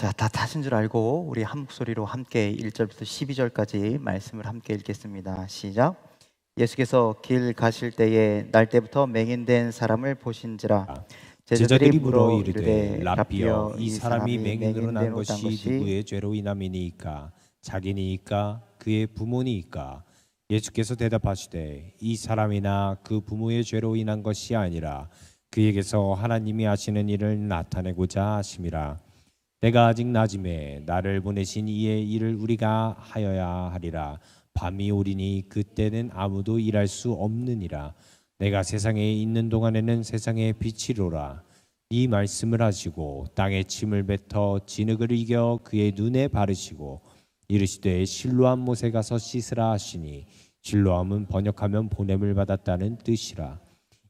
자, 다 타신 줄 알고 우리 한 목소리로 함께 1절부터 12절까지 말씀을 함께 읽겠습니다. 시작. 예수께서 길 가실 때에 날 때부터 맹인된 사람을 보신지라. 제자들이 물어 이르되 라삐여, 라삐여, 이 사람이 맹인으로 난 것이 누구의 죄로 인함이니까? 자기니이까 그의 부모니이까? 예수께서 대답하시되 이 사람이나 그 부모의 죄로 인한 것이 아니라 그에게서 하나님이 하시는 일을 나타내고자 하심이라. 내가 아직 낮음에 나를 보내신 이의 일을 우리가 하여야 하리라. 밤이 오리니 그때는 아무도 일할 수 없느니라. 내가 세상에 있는 동안에는 세상의 빛이로라. 이 말씀을 하시고 땅에 침을 뱉어 진흙을 이겨 그의 눈에 바르시고 이르시되 실로암 못에 가서 씻으라 하시니, 실로암은 번역하면 보냄을 받았다는 뜻이라.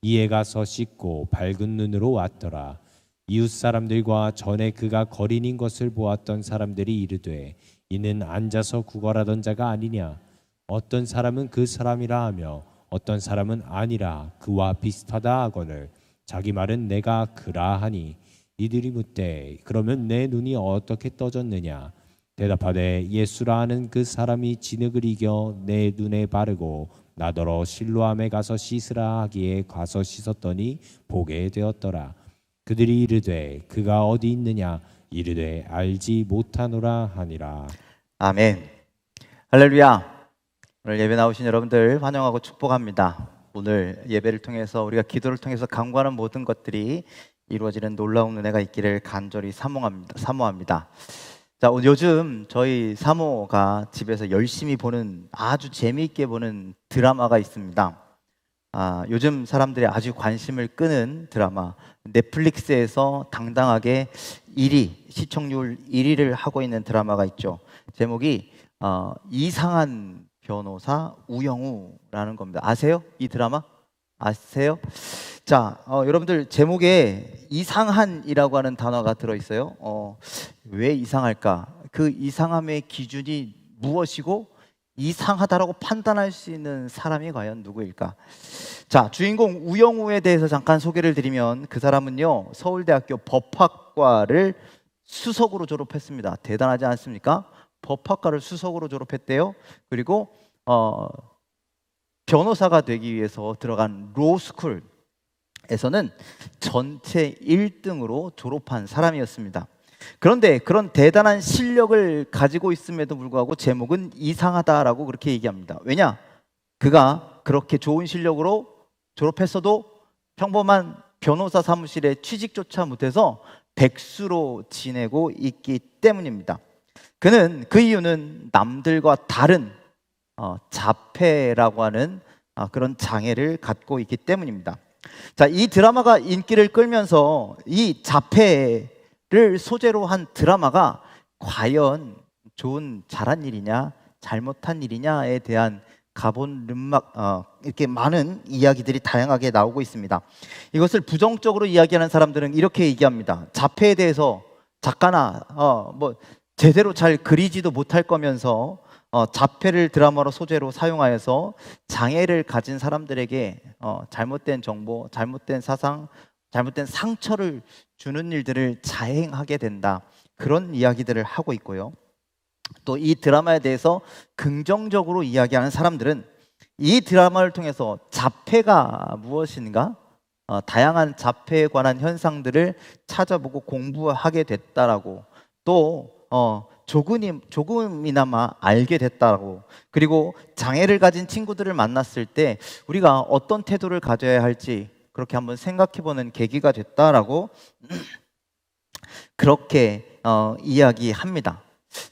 이에 가서 씻고 밝은 눈으로 왔더라. 이웃 사람들과 전에 그가 거린인 것을 보았던 사람들이 이르되 이는 앉아서 구걸하던 자가 아니냐? 어떤 사람은 그 사람이라 하며 어떤 사람은 아니라 그와 비슷하다 하거늘 자기 말은 내가 그라 하니, 이들이 묻되 그러면 내 눈이 어떻게 떠졌느냐? 대답하되 예수라 하는 그 사람이 진흙을 이겨 내 눈에 바르고 나더러 실로암에 가서 씻으라 하기에 가서 씻었더니 보게 되었더라. 그들이 이르되 그가 어디 있느냐? 이르되 알지 못하노라 하니라. 아멘. 할렐루야. 오늘 예배 나오신 여러분들 환영하고 축복합니다. 오늘 예배를 통해서 우리가 기도를 통해서 간구하는 모든 것들이 이루어지는 놀라운 은혜가 있기를 간절히 사모합니다. 자, 요즘 저희 사모가 집에서 열심히 보는, 아주 재미있게 보는 드라마가 있습니다. 요즘 사람들이 아주 관심을 끄는 드라마, 넷플릭스에서 당당하게 1위, 시청률 1위를 하고 있는 드라마가 있죠. 제목이 이상한 변호사 우영우라는 겁니다. 아세요? 이 드라마? 아세요? 자, 여러분들 제목에 이상한이라고 하는 단어가 들어있어요. 왜 이상할까? 그 이상함의 기준이 무엇이고 이상하다라고 판단할 수 있는 사람이 과연 누구일까? 자, 주인공 우영우에 대해서 잠깐 소개를 드리면, 그 사람은요 서울대학교 법학과를 수석으로 졸업했습니다. 대단하지 않습니까? 법학과를 수석으로 졸업했대요. 그리고 변호사가 되기 위해서 들어간 로스쿨에서는 전체 1등으로 졸업한 사람이었습니다. 그런데 그런 대단한 실력을 가지고 있음에도 불구하고 제목은 이상하다라고 그렇게 얘기합니다. 왜냐? 그가 그렇게 좋은 실력으로 졸업했어도 평범한 변호사 사무실에 취직조차 못해서 백수로 지내고 있기 때문입니다. 그 이유는 남들과 다른 자폐라고 하는 그런 장애를 갖고 있기 때문입니다. 자, 이 드라마가 인기를 끌면서 이 자폐를 소재로 한 드라마가 과연 잘한 일이냐 잘못한 일이냐에 대한 이렇게 많은 이야기들이 다양하게 나오고 있습니다. 이것을 부정적으로 이야기하는 사람들은 이렇게 얘기합니다. 자폐에 대해서 작가나 제대로 잘 그리지도 못할 거면서 자폐를 드라마로 소재로 사용하여서 장애를 가진 사람들에게 잘못된 정보, 잘못된 사상, 잘못된 상처를 주는 일들을 자행하게 된다, 그런 이야기들을 하고 있고요. 또 이 드라마에 대해서 긍정적으로 이야기하는 사람들은 이 드라마를 통해서 자폐가 무엇인가, 다양한 자폐에 관한 현상들을 찾아보고 공부하게 됐다라고, 또 조금이나마 알게 됐다고, 그리고 장애를 가진 친구들을 만났을 때 우리가 어떤 태도를 가져야 할지 그렇게 한번 생각해보는 계기가 됐다라고 그렇게 이야기합니다.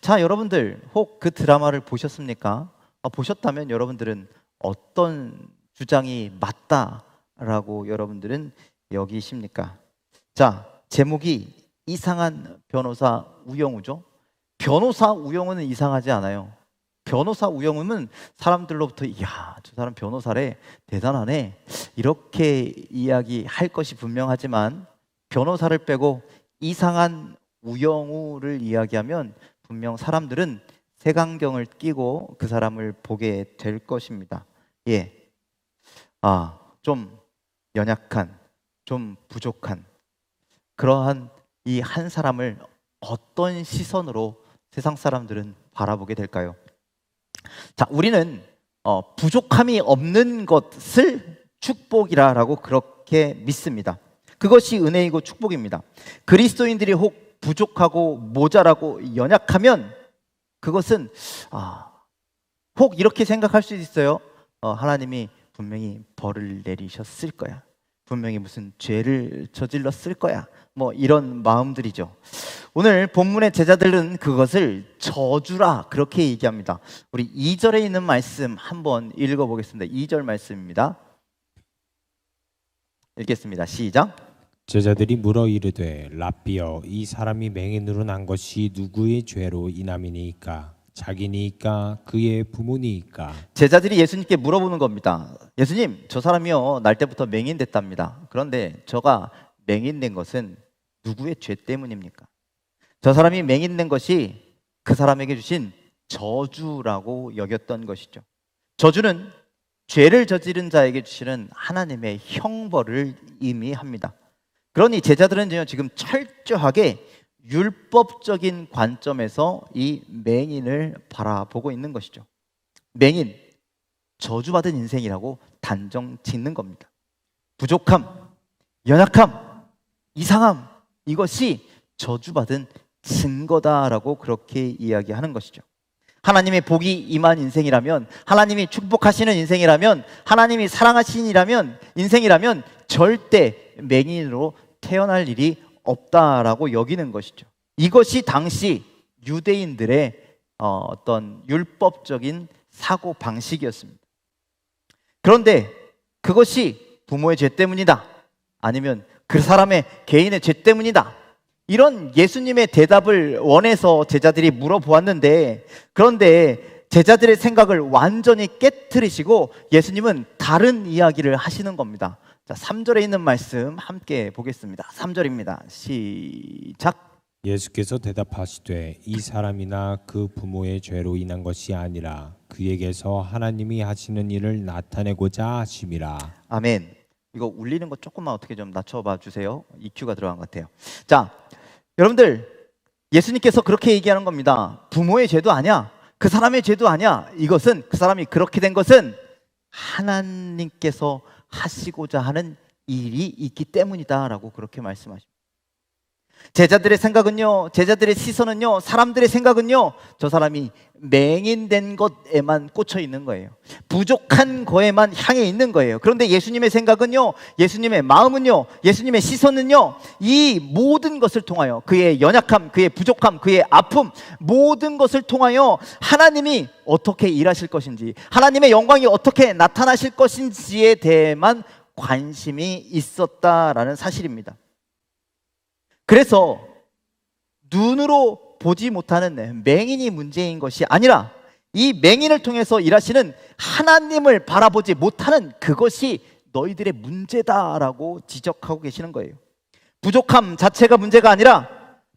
자, 여러분들 혹 그 드라마를 보셨습니까? 보셨다면 여러분들은 어떤 주장이 맞다라고 여러분들은 여기십니까? 자, 제목이 이상한 변호사 우영우죠. 변호사 우영우는 이상하지 않아요. 변호사 우영우는 사람들로부터 이야, 저 사람 변호사래, 대단하네, 이렇게 이야기할 것이 분명하지만, 변호사를 빼고 이상한 우영우를 이야기하면 분명 사람들은 색안경을 끼고 그 사람을 보게 될 것입니다. 좀 연약한, 좀 부족한, 그러한 이 한 사람을 어떤 시선으로 세상 사람들은 바라보게 될까요? 자, 우리는 부족함이 없는 것을 축복이라고 그렇게 믿습니다. 그것이 은혜이고 축복입니다. 그리스도인들이 혹 부족하고 모자라고 연약하면 그것은 혹 이렇게 생각할 수 있어요. 하나님이 분명히 벌을 내리셨을 거야. 분명히 무슨 죄를 저질렀을 거야. 뭐 이런 마음들이죠. 오늘 본문의 제자들은 그것을 저주라 그렇게 얘기합니다. 우리 2절에 있는 말씀 한번 읽어보겠습니다. 2절 말씀입니다. 읽겠습니다. 시작. 제자들이 물어 이르되 랍비여 이 사람이 맹인으로 난 것이 누구의 죄로 인함이니까 자기니까 그의 부모니까. 제자들이 예수님께 물어보는 겁니다. 예수님, 저 사람이요 날 때부터 맹인 됐답니다. 그런데 저가 맹인 된 것은 누구의 죄 때문입니까? 저 사람이 맹인 된 것이 그 사람에게 주신 저주라고 여겼던 것이죠. 저주는 죄를 저지른 자에게 주시는 하나님의 형벌을 의미합니다. 그러니 제자들은 지금 철저하게 율법적인 관점에서 이 맹인을 바라보고 있는 것이죠. 맹인, 저주받은 인생이라고 단정 짓는 겁니다. 부족함, 연약함, 이상함, 이것이 저주받은 증거다라고 그렇게 이야기하는 것이죠. 하나님의 복이 임한 인생이라면, 하나님이 축복하시는 인생이라면, 하나님이 사랑하시는 인생이라면 절대 맹인으로 태어날 일이 없다라고 여기는 것이죠. 이것이 당시 유대인들의 어떤 율법적인 사고 방식이었습니다. 그런데 그것이 부모의 죄 때문이다, 아니면 그 사람의 개인의 죄 때문이다, 이런 예수님의 대답을 원해서 제자들이 물어보았는데, 그런데 제자들의 생각을 완전히 깨트리시고 예수님은 다른 이야기를 하시는 겁니다. 자, 3절에 있는 말씀 함께 보겠습니다. 3절입니다. 시작. 예수께서 대답하시되 이 사람이나 그 부모의 죄로 인한 것이 아니라 그에게서 하나님이 하시는 일을 나타내고자 하심이라. 아멘. 이거 울리는 거 조금만 어떻게 좀 낮춰봐 주세요. EQ가 들어간 것 같아요. 자, 여러분들, 예수님께서 그렇게 얘기하는 겁니다. 부모의 죄도 아니야, 그 사람의 죄도 아니야. 이것은, 그 사람이 그렇게 된 것은 하나님께서 하시고자 하는 일이 있기 때문이다 라고 그렇게 말씀하십니다. 제자들의 생각은요, 제자들의 시선은요, 사람들의 생각은요, 저 사람이 맹인된 것에만 꽂혀 있는 거예요. 부족한 거에만 향해 있는 거예요. 그런데 예수님의 생각은요, 예수님의 마음은요, 예수님의 시선은요, 이 모든 것을 통하여, 그의 연약함, 그의 부족함, 그의 아픔, 모든 것을 통하여 하나님이 어떻게 일하실 것인지, 하나님의 영광이 어떻게 나타나실 것인지에 대해만 관심이 있었다라는 사실입니다. 그래서 눈으로 보지 못하는 맹인이 문제인 것이 아니라 이 맹인을 통해서 일하시는 하나님을 바라보지 못하는 그것이 너희들의 문제다라고 지적하고 계시는 거예요. 부족함 자체가 문제가 아니라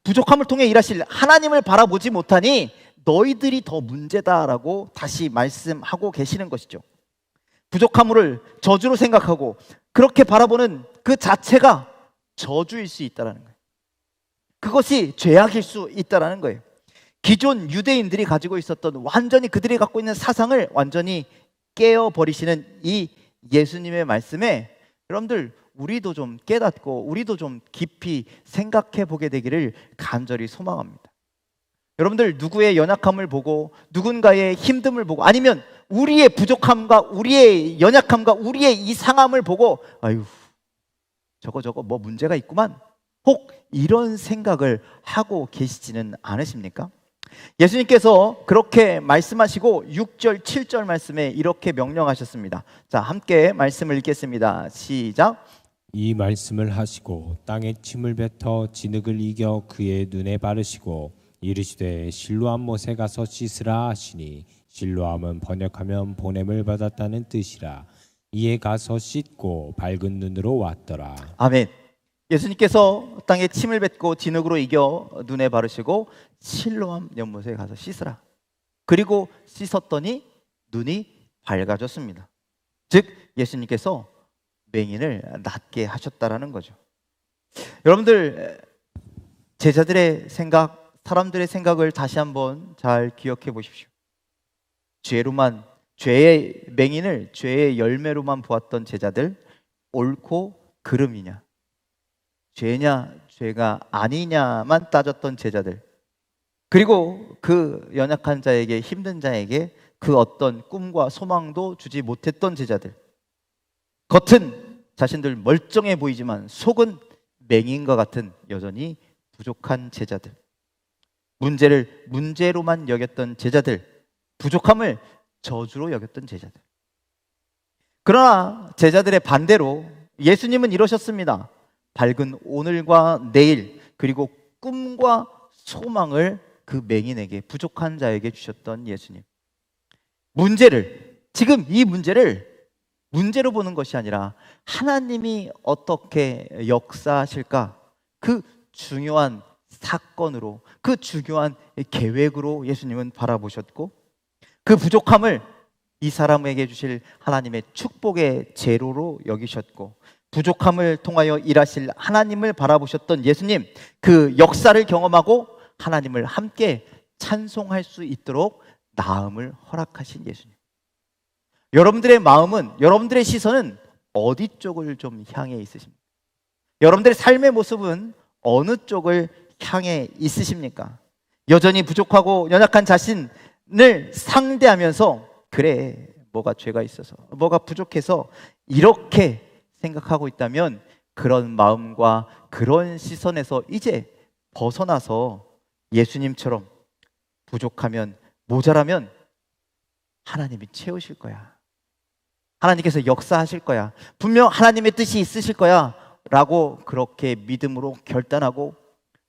부족함을 통해 일하실 하나님을 바라보지 못하니 너희들이 더 문제다라고 다시 말씀하고 계시는 것이죠. 부족함을 저주로 생각하고 그렇게 바라보는 그 자체가 저주일 수 있다는 거예요. 그것이 죄악일 수 있다는 거예요. 기존 유대인들이 가지고 있었던, 완전히 그들이 갖고 있는 사상을 완전히 깨어버리시는 이 예수님의 말씀에 여러분들, 우리도 좀 깨닫고 우리도 좀 깊이 생각해 보게 되기를 간절히 소망합니다. 여러분들, 누구의 연약함을 보고 누군가의 힘듦을 보고 아니면 우리의 부족함과 우리의 연약함과 우리의 이상함을 보고 아유, 저거 뭐 문제가 있구만, 혹 이런 생각을 하고 계시지는 않으십니까? 예수님께서 그렇게 말씀하시고 6절, 7절 말씀에 이렇게 명령하셨습니다. 자, 함께 말씀을 읽겠습니다. 시작. 이 말씀을 하시고 땅에 침을 뱉어 진흙을 이겨 그의 눈에 바르시고 이르시되 실로암 못에 가서 씻으라 하시니, 실로암은 번역하면 보냄을 받았다는 뜻이라. 이에 가서 씻고 밝은 눈으로 왔더라. 아멘. 예수님께서 땅에 침을 뱉고 진흙으로 이겨 눈에 바르시고 실로암 연못에 가서 씻으라. 그리고 씻었더니 눈이 밝아졌습니다. 즉 예수님께서 맹인을 낫게 하셨다라는 거죠. 여러분들, 제자들의 생각, 사람들의 생각을 다시 한번 잘 기억해 보십시오. 죄의 맹인을 죄의 열매로만 보았던 제자들, 옳고 그름이냐, 죄냐 죄가 아니냐만 따졌던 제자들, 그리고 그 연약한 자에게, 힘든 자에게 그 어떤 꿈과 소망도 주지 못했던 제자들, 겉은 자신들 멀쩡해 보이지만 속은 맹인과 같은 여전히 부족한 제자들, 문제를 문제로만 여겼던 제자들, 부족함을 저주로 여겼던 제자들. 그러나 제자들의 반대로 예수님은 이러셨습니다. 밝은 오늘과 내일, 그리고 꿈과 소망을 그 맹인에게, 부족한 자에게 주셨던 예수님. 지금 이 문제를 문제로 보는 것이 아니라 하나님이 어떻게 역사하실까, 그 중요한 사건으로, 그 중요한 계획으로 예수님은 바라보셨고, 그 부족함을 이 사람에게 주실 하나님의 축복의 재료로 여기셨고, 부족함을 통하여 일하실 하나님을 바라보셨던 예수님, 그 역사를 경험하고 하나님을 함께 찬송할 수 있도록 나음을 허락하신 예수님. 여러분들의 마음은, 여러분들의 시선은 어디 쪽을 좀 향해 있으십니까? 여러분들의 삶의 모습은 어느 쪽을 향해 있으십니까? 여전히 부족하고 연약한 자신을 상대하면서, 그래, 뭐가 죄가 있어서, 뭐가 부족해서 이렇게 생각하고 있다면, 그런 마음과 그런 시선에서 이제 벗어나서 예수님처럼 부족하면, 모자라면 하나님이 채우실 거야, 하나님께서 역사하실 거야, 분명 하나님의 뜻이 있으실 거야 라고 그렇게 믿음으로 결단하고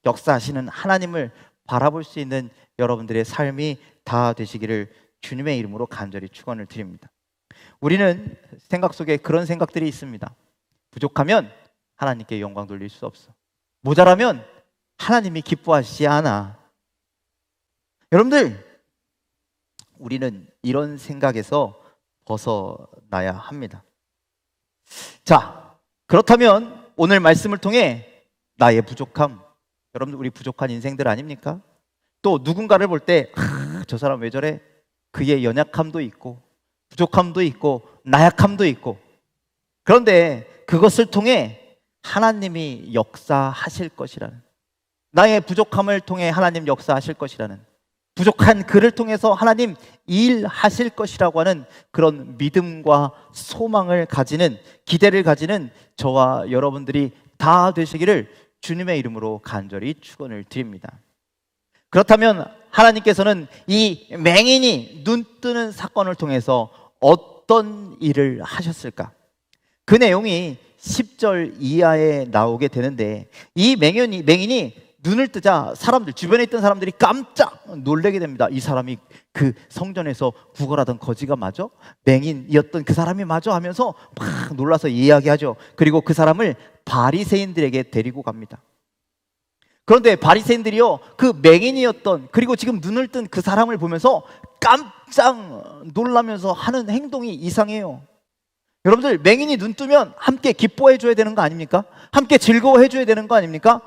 역사하시는 하나님을 바라볼 수 있는 여러분들의 삶이 다 되시기를 주님의 이름으로 간절히 축원을 드립니다. 우리는 생각 속에 그런 생각들이 있습니다. 부족하면 하나님께 영광 돌릴 수 없어, 모자라면 하나님이 기뻐하시지 않아. 여러분들, 우리는 이런 생각에서 벗어나야 합니다. 자, 그렇다면 오늘 말씀을 통해 나의 부족함, 여러분들 우리 부족한 인생들 아닙니까? 또 누군가를 볼 때 저 사람 왜 저래? 그의 연약함도 있고 부족함도 있고 나약함도 있고, 그런데 그것을 통해 하나님이 역사하실 것이라는, 나의 부족함을 통해 하나님 역사하실 것이라는, 부족한 그를 통해서 하나님 일하실 것이라고 하는 그런 믿음과 소망을 가지는, 기대를 가지는 저와 여러분들이 다 되시기를 주님의 이름으로 간절히 축원을 드립니다. 그렇다면 하나님께서는 이 맹인이 눈 뜨는 사건을 통해서 어떤 일을 하셨을까? 그 내용이 10절 이하에 나오게 되는데, 이 맹인이 눈을 뜨자 사람들, 주변에 있던 사람들이 깜짝 놀라게 됩니다. 이 사람이 그 성전에서 구걸하던 거지가 맞아? 맹인이었던 그 사람이 맞아? 하면서 막 놀라서 이야기하죠. 그리고 그 사람을 바리새인들에게 데리고 갑니다. 그런데 바리새인들이요, 그 맹인이었던, 그리고 지금 눈을 뜬 그 사람을 보면서 깜짝 놀라면서 하는 행동이 이상해요. 여러분들, 맹인이 눈 뜨면 함께 기뻐해 줘야 되는 거 아닙니까? 함께 즐거워해 줘야 되는 거 아닙니까?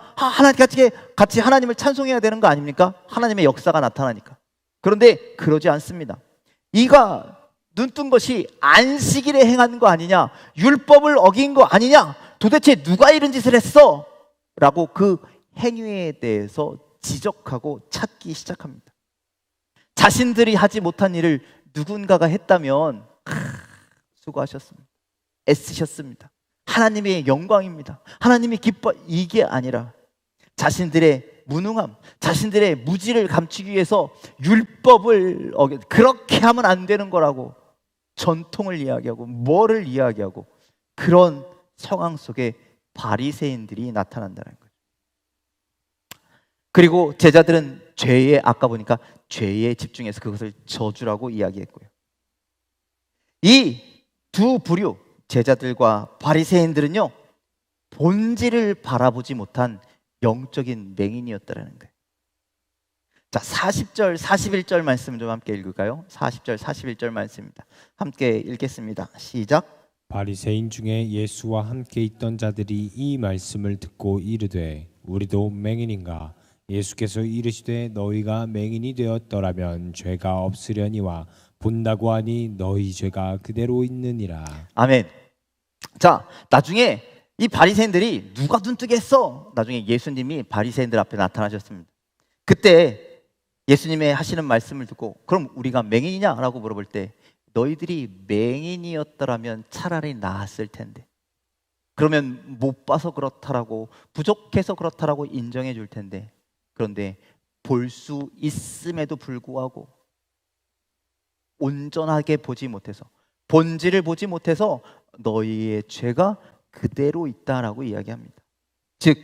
같이 하나님을 찬송해야 되는 거 아닙니까? 하나님의 역사가 나타나니까. 그런데 그러지 않습니다. 이가 눈 뜬 것이 안식일에 행한 거 아니냐, 율법을 어긴 거 아니냐, 도대체 누가 이런 짓을 했어? 라고 그 행위에 대해서 지적하고 찾기 시작합니다. 자신들이 하지 못한 일을 누군가가 했다면 수고하셨습니다, 애쓰셨습니다, 하나님의 영광입니다, 하나님이 기뻐, 이게 아니라 자신들의 무능함, 자신들의 무지를 감추기 위해서 율법을 그렇게 하면 안 되는 거라고 전통을 이야기하고 뭐를 이야기하고, 그런 상황 속에 바리새인들이 나타난다는 거예요. 그리고 제자들은 아까 보니까 죄에 집중해서 그것을 저주라고 이야기했고요. 이 두 부류, 제자들과 바리새인들은요, 본질을 바라보지 못한 영적인 맹인이었다라는 거예요. 자, 40절, 41절 말씀 좀 함께 읽을까요? 40절, 41절 말씀입니다. 함께 읽겠습니다. 시작. 바리새인 중에 예수와 함께 있던 자들이 이 말씀을 듣고 이르되 우리도 맹인인가? 예수께서 이르시되 너희가 맹인이 되었더라면 죄가 없으려니와 본다고 하니 너희 죄가 그대로 있느니라. 아멘. 자, 나중에 이 바리새인들이 누가 눈뜨겠어? 나중에 예수님이 바리새인들 앞에 나타나셨습니다. 그때 예수님의 하시는 말씀을 듣고 그럼 우리가 맹인이냐라고 물어볼 때 너희들이 맹인이었더라면 차라리 나았을 텐데 그러면 못 봐서 그렇다라고 부족해서 그렇다라고 인정해 줄 텐데 그런데 볼 수 있음에도 불구하고 온전하게 보지 못해서 본질을 보지 못해서 너희의 죄가 그대로 있다라고 이야기합니다. 즉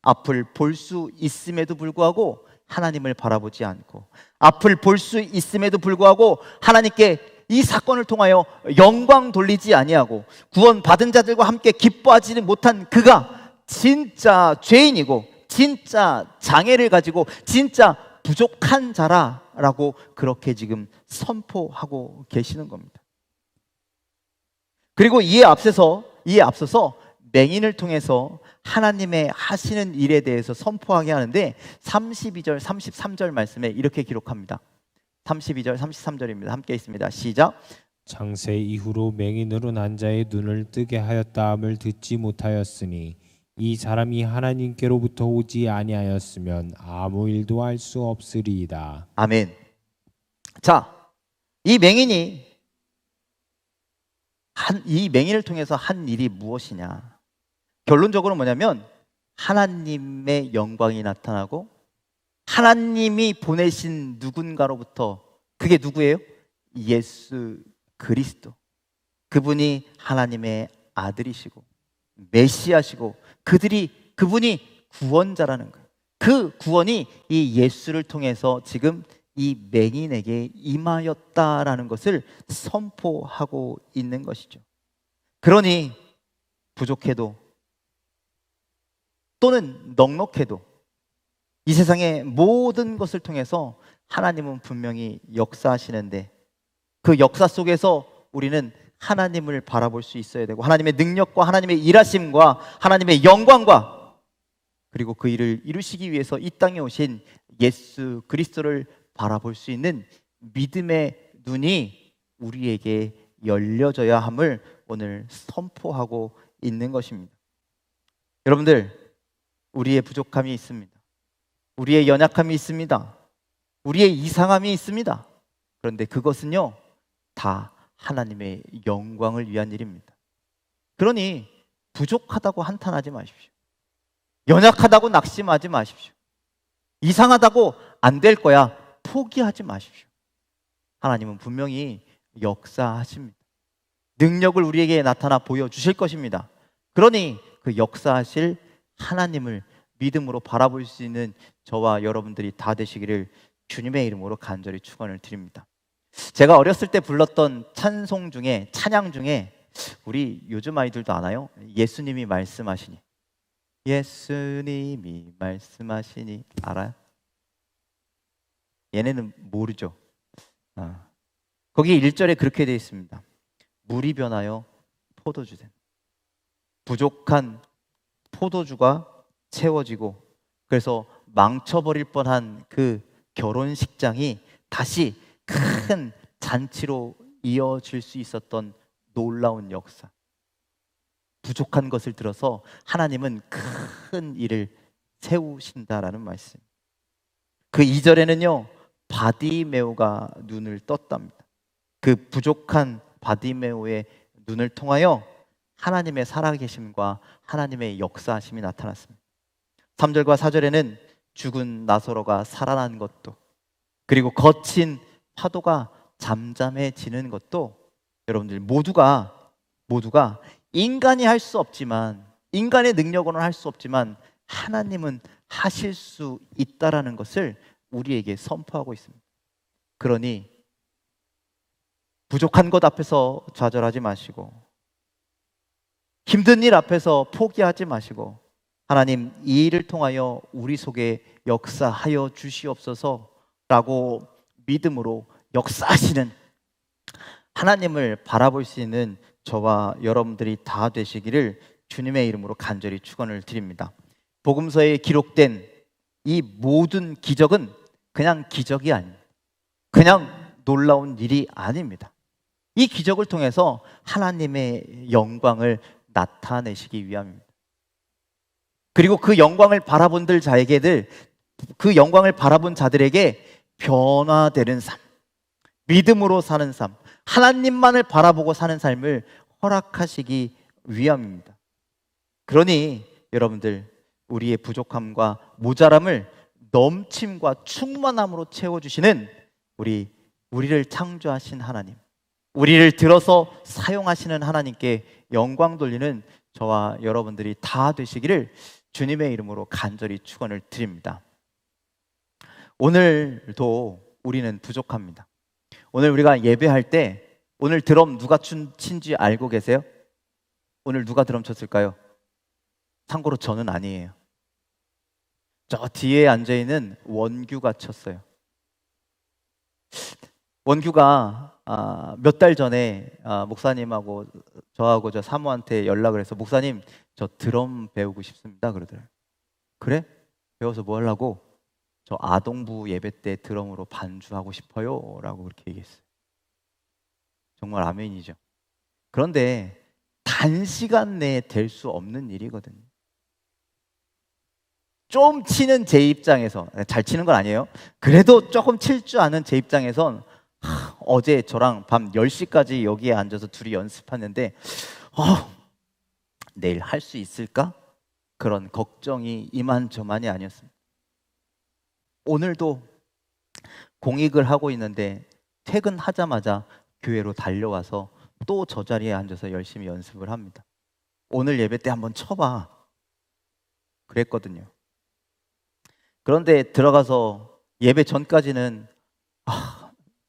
앞을 볼 수 있음에도 불구하고 하나님을 바라보지 않고 앞을 볼 수 있음에도 불구하고 하나님께 이 사건을 통하여 영광 돌리지 아니하고 구원 받은 자들과 함께 기뻐하지는 못한 그가 진짜 죄인이고 진짜 장애를 가지고 진짜 부족한 자라라고 그렇게 지금 선포하고 계시는 겁니다. 그리고 이에 앞서서 맹인을 통해서 하나님의 하시는 일에 대해서 선포하게 하는데 32절, 33절 말씀에 이렇게 기록합니다. 32절, 33절입니다. 함께 있습니다. 시작. 장세 이후로 맹인으로 난 자의 눈을 뜨게 하였다함을 듣지 못하였으니 이 사람이 하나님께로부터 오지 아니하였으면 아무 일도 할 수 없으리이다. 아멘. 자, 이 맹인을 통해서 한 일이 무엇이냐? 결론적으로 뭐냐면 하나님의 영광이 나타나고 하나님이 보내신 누군가로부터 그게 누구예요? 예수 그리스도. 그분이 하나님의 아들이시고 메시아시고 그분이 구원자라는 거예요. 그 구원이 이 예수를 통해서 지금 이 맹인에게 임하였다라는 것을 선포하고 있는 것이죠. 그러니 부족해도 또는 넉넉해도 이 세상의 모든 것을 통해서 하나님은 분명히 역사하시는데 그 역사 속에서 우리는 하나님을 바라볼 수 있어야 되고 하나님의 능력과 하나님의 일하심과 하나님의 영광과 그리고 그 일을 이루시기 위해서 이 땅에 오신 예수 그리스도를 바라볼 수 있는 믿음의 눈이 우리에게 열려져야 함을 오늘 선포하고 있는 것입니다. 여러분들, 우리의 부족함이 있습니다. 우리의 연약함이 있습니다. 우리의 이상함이 있습니다. 그런데 그것은요 다 하나님의 영광을 위한 일입니다. 그러니 부족하다고 한탄하지 마십시오. 연약하다고 낙심하지 마십시오. 이상하다고 안 될 거야 포기하지 마십시오. 하나님은 분명히 역사하십니다. 능력을 우리에게 나타나 보여주실 것입니다. 그러니 그 역사하실 하나님을 믿음으로 바라볼 수 있는 저와 여러분들이 다 되시기를 주님의 이름으로 간절히 축원을 드립니다. 제가 어렸을 때 불렀던 찬양 중에 우리 요즘 아이들도 아나요? 예수님이 말씀하시니 알아요? 얘네는 모르죠. 거기 1절에 그렇게 되어 있습니다. 물이 변하여 포도주 된 부족한 포도주가 채워지고 그래서 망쳐버릴 뻔한 그 결혼식장이 다시 큰 잔치로 이어질 수 있었던 놀라운 역사. 부족한 것을 들어서 하나님은 큰 일을 세우신다라는 말씀. 그 2절에는요 바디메오가 눈을 떴답니다. 그 부족한 바디메오의 눈을 통하여 하나님의 살아계심과 하나님의 역사하심이 나타났습니다. 3절과 4절에는 죽은 나사로가 살아난 것도 그리고 거친 파도가 잠잠해지는 것도 여러분들 모두가 인간이 할 수 없지만 인간의 능력으로는 할 수 없지만 하나님은 하실 수 있다라는 것을 우리에게 선포하고 있습니다. 그러니 부족한 것 앞에서 좌절하지 마시고 힘든 일 앞에서 포기하지 마시고 하나님 이 일을 통하여 우리 속에 역사하여 주시옵소서라고 믿음으로 역사하시는 하나님을 바라볼 수 있는 저와 여러분들이 다 되시기를 주님의 이름으로 간절히 축원을 드립니다. 복음서에 기록된 이 모든 기적은 그냥 기적이 아닙니다. 그냥 놀라운 일이 아닙니다. 이 기적을 통해서 하나님의 영광을 나타내시기 위함입니다. 그리고 그 영광을 바라본 그 영광을 바라본 자들에게 변화되는 삶, 믿음으로 사는 삶, 하나님만을 바라보고 사는 삶을 허락하시기 위함입니다. 그러니 여러분들, 우리의 부족함과 모자람을 넘침과 충만함으로 채워주시는 우리를 창조하신 하나님, 우리를 들어서 사용하시는 하나님께 영광 돌리는 저와 여러분들이 다 되시기를 주님의 이름으로 간절히 축원을 드립니다. 오늘도 우리는 부족합니다. 오늘 우리가 예배할 때 오늘 드럼 누가 친지 알고 계세요? 오늘 누가 드럼 쳤을까요? 참고로 저는 아니에요. 저 뒤에 앉아있는 원규가 쳤어요. 원규가 몇 달 전에 목사님하고 저하고 저 사모한테 연락을 해서 목사님, 저 드럼 배우고 싶습니다 그러더라고요. 그래? 배워서 뭐 하려고? 저 아동부 예배 때 드럼으로 반주하고 싶어요 라고 그렇게 얘기했어요. 정말 아멘이죠. 그런데 단시간 내에 될 수 없는 일이거든요. 좀 치는 제 입장에서, 잘 치는 건 아니에요. 그래도 조금 칠 줄 아는 제 입장에선 어제 저랑 밤 10시까지 여기에 앉아서 둘이 연습하는데 내일 할 수 있을까? 그런 걱정이 이만저만이 아니었습니다. 오늘도 공익을 하고 있는데 퇴근하자마자 교회로 달려와서 또 저 자리에 앉아서 열심히 연습을 합니다. 오늘 예배 때 한번 쳐봐 그랬거든요. 그런데 들어가서 예배 전까지는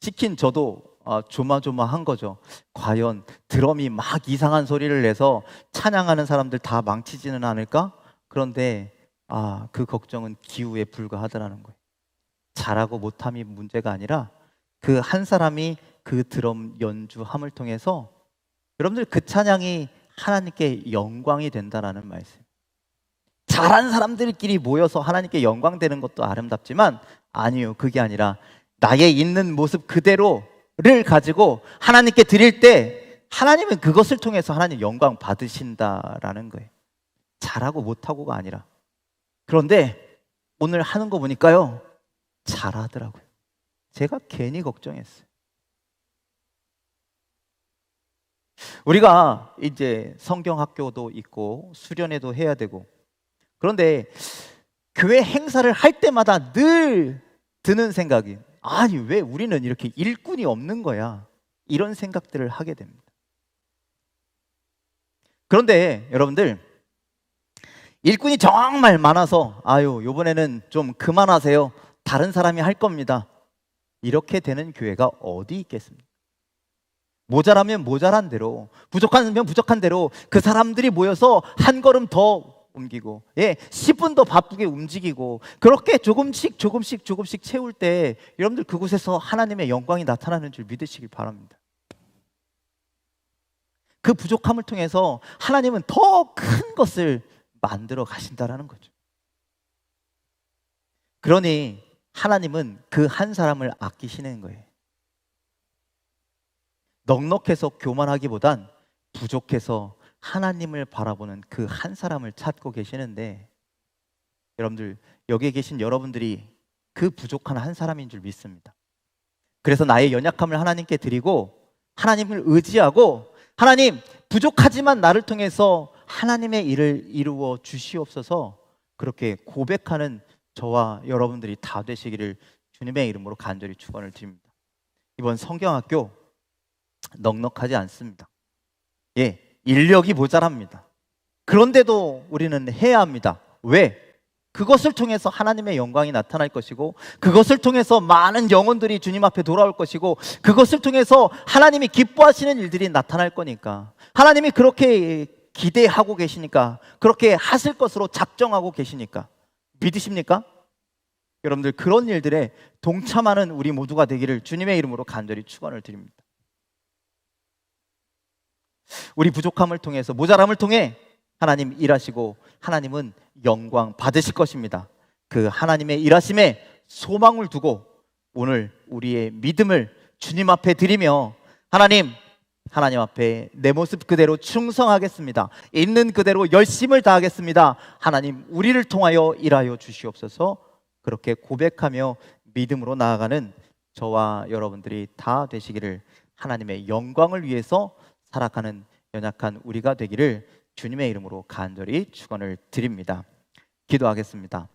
치킨 저도 조마조마한 거죠. 과연 드럼이 막 이상한 소리를 내서 찬양하는 사람들 다 망치지는 않을까? 그런데 그 걱정은 기우에 불과하더라는 거예요. 잘하고 못함이 문제가 아니라 그 한 사람이 그 드럼 연주함을 통해서 여러분들 그 찬양이 하나님께 영광이 된다라는 말씀. 잘한 사람들끼리 모여서 하나님께 영광 되는 것도 아름답지만 아니요, 그게 아니라 나의 있는 모습 그대로를 가지고 하나님께 드릴 때 하나님은 그것을 통해서 하나님 영광 받으신다라는 거예요. 잘하고 못하고가 아니라. 그런데 오늘 하는 거 보니까요, 잘하더라고요. 제가 괜히 걱정했어요. 우리가 이제 성경학교도 있고 수련회도 해야 되고, 그런데 교회 행사를 할 때마다 늘 드는 생각이, 아니 왜 우리는 이렇게 일꾼이 없는 거야, 이런 생각들을 하게 됩니다. 그런데 여러분들, 일꾼이 정말 많아서 요번에는 좀 그만하세요, 다른 사람이 할 겁니다, 이렇게 되는 교회가 어디 있겠습니까? 모자라면 모자란 대로, 부족하면 부족한 대로 그 사람들이 모여서 한 걸음 더 옮기고, 10분 더 바쁘게 움직이고, 그렇게 조금씩 채울 때 여러분들 그곳에서 하나님의 영광이 나타나는 줄 믿으시길 바랍니다. 그 부족함을 통해서 하나님은 더 큰 것을 만들어 가신다라는 거죠. 그러니 하나님은 그 한 사람을 아끼시는 거예요. 넉넉해서 교만하기보단 부족해서 하나님을 바라보는 그 한 사람을 찾고 계시는데, 여러분들 여기에 계신 여러분들이 그 부족한 한 사람인 줄 믿습니다. 그래서 나의 연약함을 하나님께 드리고 하나님을 의지하고, 하나님 부족하지만 나를 통해서 하나님의 일을 이루어 주시옵소서, 그렇게 고백하는 저와 여러분들이 다 되시기를 주님의 이름으로 간절히 축원을 드립니다. 이번 성경학교 넉넉하지 않습니다. 인력이 모자랍니다. 그런데도 우리는 해야 합니다. 왜? 그것을 통해서 하나님의 영광이 나타날 것이고, 그것을 통해서 많은 영혼들이 주님 앞에 돌아올 것이고, 그것을 통해서 하나님이 기뻐하시는 일들이 나타날 거니까, 하나님이 그렇게 기대하고 계시니까, 그렇게 하실 것으로 작정하고 계시니까. 믿으십니까? 여러분들 그런 일들에 동참하는 우리 모두가 되기를 주님의 이름으로 간절히 축원을 드립니다. 우리 부족함을 통해서, 모자람을 통해 하나님 일하시고 하나님은 영광 받으실 것입니다. 그 하나님의 일하심에 소망을 두고 오늘 우리의 믿음을 주님 앞에 드리며 하나님 앞에 내 모습 그대로 충성하겠습니다. 있는 그대로 열심을 다하겠습니다. 하나님 우리를 통하여 일하여 주시옵소서. 그렇게 고백하며 믿음으로 나아가는 저와 여러분들이 다 되시기를, 하나님의 영광을 위해서 살아가는 연약한 우리가 되기를 주님의 이름으로 간절히 축원을 드립니다. 기도하겠습니다.